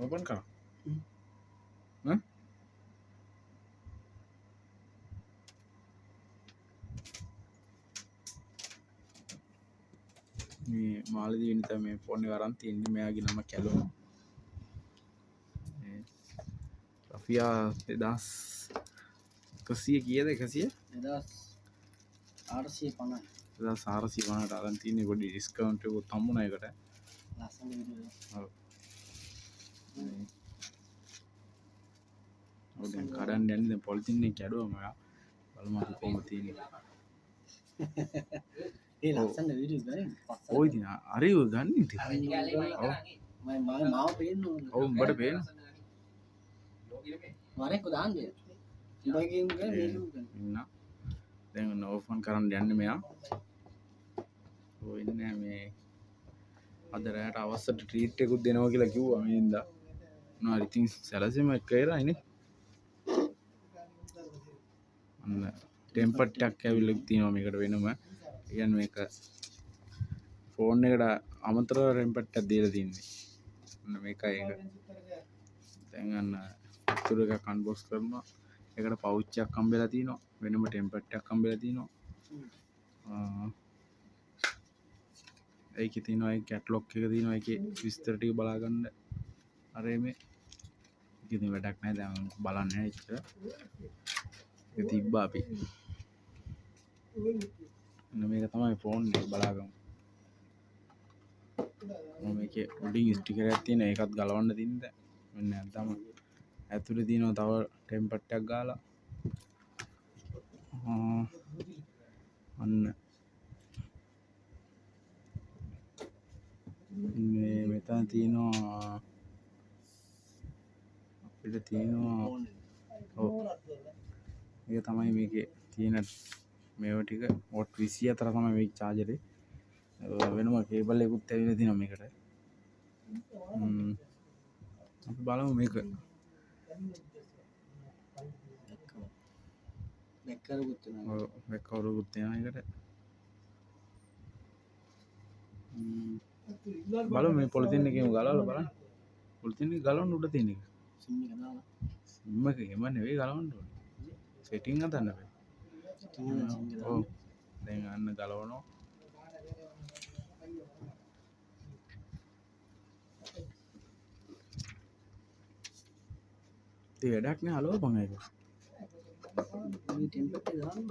open කරා ඈ මේ මාළදී වෙන තමයි මේ ෆෝන් එක අරන් තියන්නේ මෙයාගේ නම කැලෝ රෆියා 2100 කීයද 100 1450ට අරන් තියන්නේ පොඩි ඩිස්කවුන්ට් එකක් හම්බුණා ඒකට ලස්සන වීඩියෝ ඔව් ඔව් දැන් කඩන්න යන්නේ දැන් පොලිතින් එක කැඩුවා මම බලමු අපි කොහොමද තියෙන්නේ ඒ ලස්සන වීඩියෝ ගන්නේ ඔය ඉතින් අරිව ගන්න ඉතින් ඔව් මම මාව පේන්න ඕන ඔව් උඹට පේන වරෙක් දාන්නේ උඹගේ ගේම් ගන්න මේ ගේම් ගන්න ඉන්න දැන් ඕපන් කරන්න යන්නේ මෙයා ඔය ඉන්නේ මේ අද රැට අවශ්‍ය ට්‍රීට් එකකුත් දෙනවා කියලා කිව්වා මේ ඉඳලා මොනවා ඉතින් සැලසීම එක්ක ඉරයිනේ අන්න ටෙම්පර් එකක් ඇවිල්ලා තියෙනවා මේකට වෙනම කියන්නේ මේක ෆෝන් එකට අමතරව ටෙම්පර් එකක් දීලා තින්නේ අන්න මේකයි ඒක දැන් අන්න අතුරු එකක් අන්බොක්ස් කරනවා ඒකට පවුච් එකක් හම්බෙලා තිනවා වෙනම ටෙම්පර් එකක් හම්බෙලා තිනවා ඒකේ තියෙනවා ඒ කැටලොග් එක තියෙනවා ඒකේ විස්තර ටික බලා ගන්න අර මේ ඉතින් වැඩක් නැහැ දැන් බලන්නේ නැහැ එච්චර ඒක තිබ්බා අපි මේක තමයි ෆෝන් එක බලාගමු මම මේකේ උඩින් ස්ටිකර් එකක් තියෙන ඒකත් ගලවන්න තින්නේ දැන් මෙන්න නැත්නම් ඇතුලේ තියෙනවා තව ටෙම්පර් එකක් ගාලා අන්න මේ මෙතන තියෙනවා අපිට තියෙනවා ඔව් ඒක තමයි මේකේ තියෙන මේව ටික වොට් 24 තමයි මේක චාර්ජරේ වෙනම කේබල් එකකුත් ඇවිල්ලා තියෙනවා මේකට අපි බලමු මේක බැක්කරුත් වෙනවා ඔව් බැක්කවරුකුත් තියෙනවා ඒකට බලමු මේ පොලිතින් එකේම ගලවලා බලන්න පොලිතින් එක ගලවන්න උඩ තියෙන එක සිම් එක දාලා සිම් එක එහෙම නෙවෙයි ගලවන්න ඕනේ සෙටින් හදන්න බෑ ඔව් දැන් අන්න ගලවනවා ඒ වැඩක් නෑ හලෝ බං ඒක මේ ටෙම්පරේචර් දාන්න